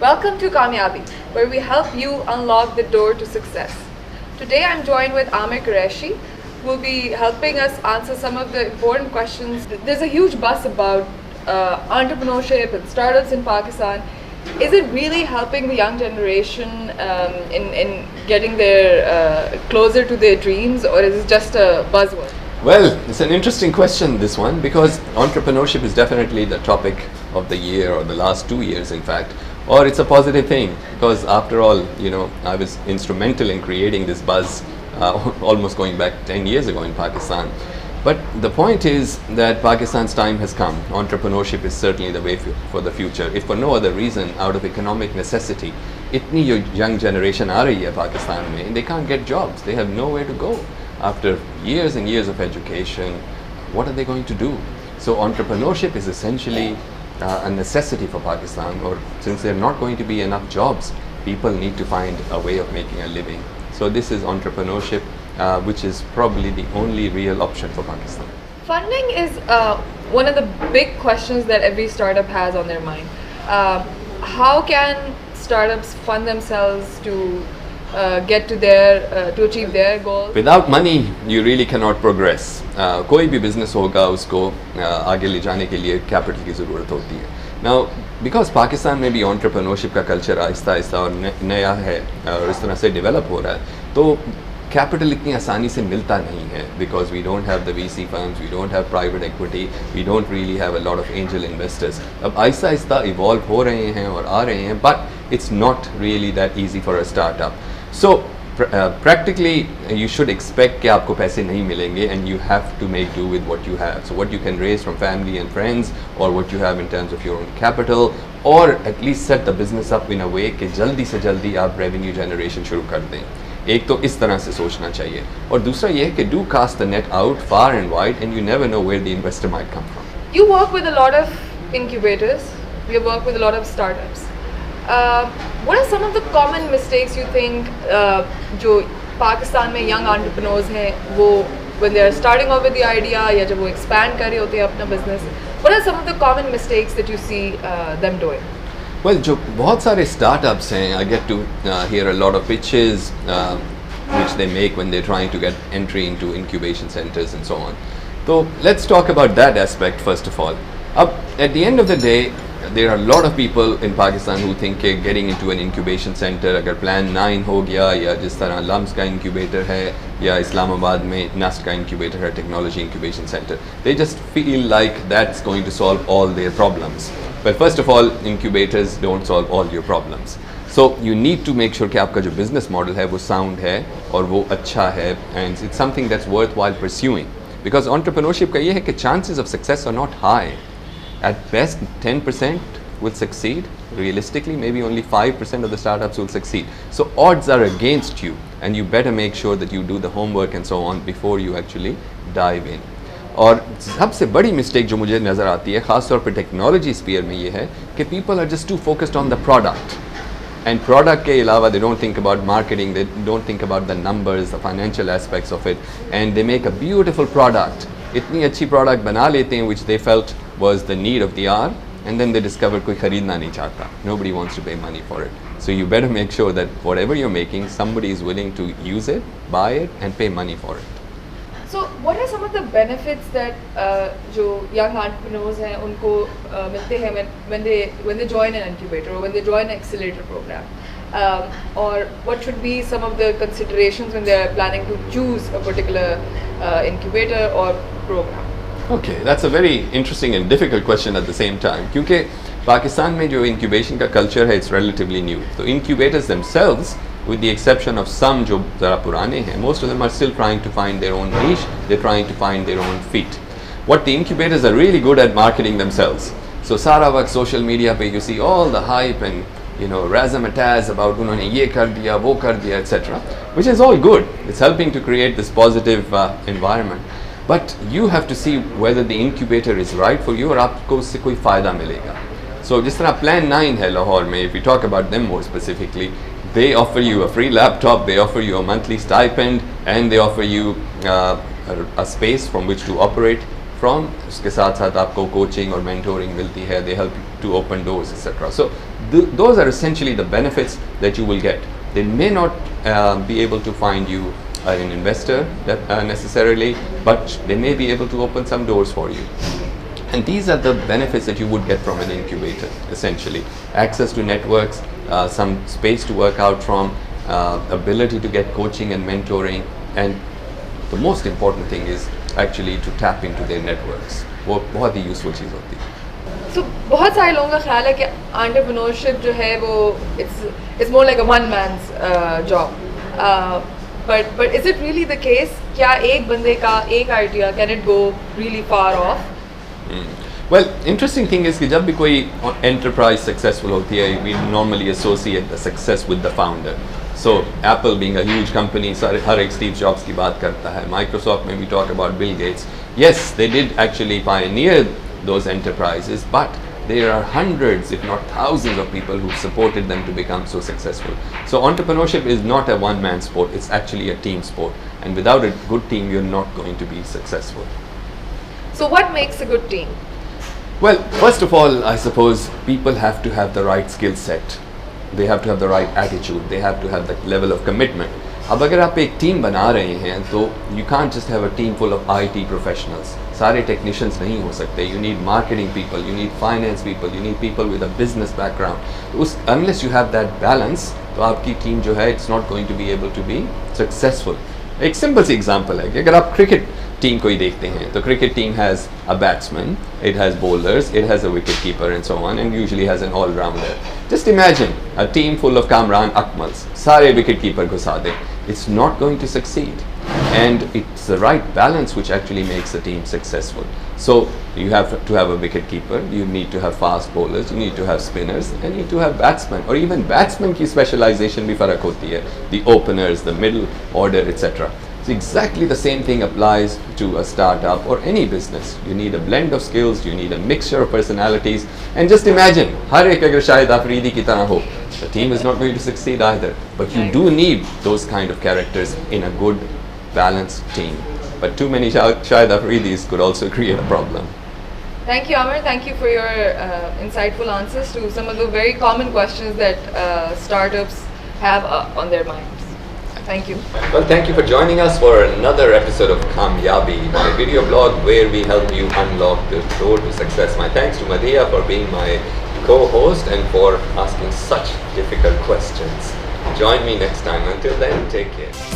Welcome to Kamyabi, where we help you unlock the door to success. Today I'm joined with Amir Qureshi, who will be helping us answer some of the important questions. There's a huge buzz about entrepreneurship and startups in Pakistan. Is it really helping the young generation in getting their closer to their dreams, or is it just a buzzword? Well, it's an interesting question, this one, because entrepreneurship is definitely the topic of the year, or the last 2 years in fact. Or it's a positive thing, because after all, I was instrumental in creating this buzz almost going back 10 years ago in Pakistan. But the point is that Pakistan's time has come. Entrepreneurship is certainly the way for the future. If for no other reason, out of economic necessity, itni young generation aa rahi hai Pakistan mein, they can't get jobs. They have nowhere to go. After years and years of education, what are they going to do? So entrepreneurship is essentially a necessity for Pakistan, or since there are not going to be enough jobs, people need to find a way of making a living. So this is entrepreneurship, which is probably the only real option for Pakistan. Funding is one of the big questions that every startup has on their mind. How can startups fund themselves to get to to achieve their goals? Without money, you really cannot progress. कोई भी business होगा उसको आगे ले जाने के लिए capital की ज़रूरत होती है. Now, because Pakistan में भी entrepreneurship का culture आहिस्ता आहिस्ता और नया है और इस तरह से develop हो रहा है, तो capital इतनी आसानी से मिलता नहीं है, because we don't have the VC firms, we don't have private equity, we don't really have a lot of angel investors. अब आहिस्ता आहिस्ता evolve हो रहे हैं और आ रहे हैं, but it's not really that easy for a startup. So practically you should expect कि आपको पैसे नहीं मिलेंगे, and you have to make do with what you have. So what you can raise from family and friends, or what you have in terms of your own capital, or at least set the business up in a way कि जल्दी से जल्दी आप revenue generation शुरू कर दें. एक तो इस तरह से सोचना चाहिए, और दूसरा ये है कि do cast the net out far and wide, and you never know where the investor might come from. You work with a lot of incubators. You work with a lot of startups. What are some of the common mistakes you think जो पाकिस्तान में young entrepreneurs हैं वो when they are starting off with the idea या जब वो expand कर रहे होते हैं अपना business, what are some of the common mistakes that you see them doing? Well, जो बहुत सारे startups हैं, I get to hear a lot of pitches which they make when they're trying to get entry into incubation centers and so on. So let's talk about that aspect first of all. At the end of the day, there are a lot of people in Pakistan who think कि getting into an incubation center, अगर plan 9 हो गया, या जिस तरह lumps का incubator है, या इस्लामाबाद में NUST का incubator है, technology incubation center, they just feel like that's going to solve all their problems. But first of all, incubators don't solve all your problems. So you need to make sure कि आपका जो business model है वो sound है और वो अच्छा है, and it's something that's worthwhile pursuing. Because entrepreneurship का ये है कि chances of success are not high. At best, 10% will succeed. Realistically, maybe only 5% of the startups will succeed. So odds are against you, and you better make sure that you do the homework and so on before you actually dive in. और सबसे बड़ी mistake जो मुझे नज़र आती है, ख़ास तौर पे technology sphere में ये है कि people are just too focused on the product. And product के अलावा they don't think about marketing, they don't think about the numbers, the financial aspects of it, and they make a beautiful product. इतनी अच्छी product बना लेते हैं which they felt was the need of the hour, and then they discover कोई खरीदना नहीं चाहता. Nobody wants to pay money for it. So you better make sure that whatever you're making, somebody is willing to use it, buy it, and pay money for it. So what are some of the benefits that जो young entrepreneurs हैं उनको मिलते हैं when they join an incubator or when they join an accelerator program? Or what should be some of the considerations when they are planning to choose a particular incubator or program? Okay, that's a very interesting and difficult question at the same time. क्योंकि पाकिस्तान में जो incubation का culture है, it's relatively new. So incubators themselves, with the exception of some जो ज़रा पुराने हैं, most of them are still trying to find their own niche. They're trying to find their own feet. What the incubators are really good at marketing themselves. So सारा वक्त social media पे you see all the hype and razzmatazz about उन्होंने ये कर दिया, वो कर दिया, etc. Which is all good. It's helping to create this positive environment. But you have to see whether the incubator is right for you और आपको उससे कोई फ़ायदा मिलेगा. So जिस तरह Plan 9 है लाहौर में, if we talk about them more specifically, they offer you a free laptop, they offer you a monthly stipend, and they offer you a space from which to operate from. उसके साथ साथ आपको coaching और mentoring मिलती है. They help you to open doors, etc. So those are essentially the benefits that you will get. They may not be able to find you an investor necessarily, but they may be able to open some doors for you. And these are the benefits that you would get from an incubator, essentially. Access to networks, some space to work out from, ability to get coaching and mentoring, and the most important thing is actually to tap into their networks. वो बहुत ही useful चीज़ होती है. So बहुत सारे लोगों का ख्याल है कि entrepreneurship जो है वो it's more like a one man's job. But is it really the case? क्या एक बंदे का एक idea can it go really far off? Well, interesting thing is कि जब भी कोई enterprise successful होती है, we normally associate the success with the founder. So Apple being a huge company, हर एक Steve Jobs की बात करता है. Microsoft में we talk about Bill Gates. Yes, they did actually pioneer those enterprises, but there are hundreds, if not thousands, of people who supported them to become so successful. So entrepreneurship is not a one-man sport; it's actually a team sport. And without a good team, you're not going to be successful. So what makes a good team? Well, first of all, I suppose people have to have the right skill set. They have to have the right attitude. They have to have the level of commitment. अब अगर आप एक team बना रहे हैं तो you can't just have a team full of IT professionals. सारे technicians नहीं हो सकते. You need marketing people, you need finance people, you need people with a business background. Unless you have that balance, तो आपकी team जो है it's not going to be able to be successful. एक simple सी example है कि अगर आप cricket team को ही देखते हैं तो cricket team has a batsman, it has bowlers, it has a wicket keeper and so on, and usually has an allrounder. Just imagine a team full of Kamran Akmals, सारे wicket keeper घुसा दें. It's not going to succeed, and it's the right balance which actually makes the team successful. So you have to have a wicket keeper, you need to have fast bowlers, you need to have spinners, and you need to have batsmen, or even batsmen की specialization भी फर्क होती है, the openers, the middle order, etc. So exactly the same thing applies to a startup or any business. You need a blend of skills, you need a mixture of personalities, and just imagine, हर एक अगर शाहिद आफरीदी की तरह हो, the team is not going to succeed either. But you do need those kind of characters in a good, balanced team. But too many Shahid Afridis could also create a problem. Thank you, Amar. Thank you for your insightful answers to some of the very common questions that startups have on their minds. Thank you. Well, thank you for joining us for another episode of Kamyabi, my video blog where we help you unlock the door to success. My thanks to Madhya for being my co-host and for asking such difficult questions. Join me next time. Until then, take care.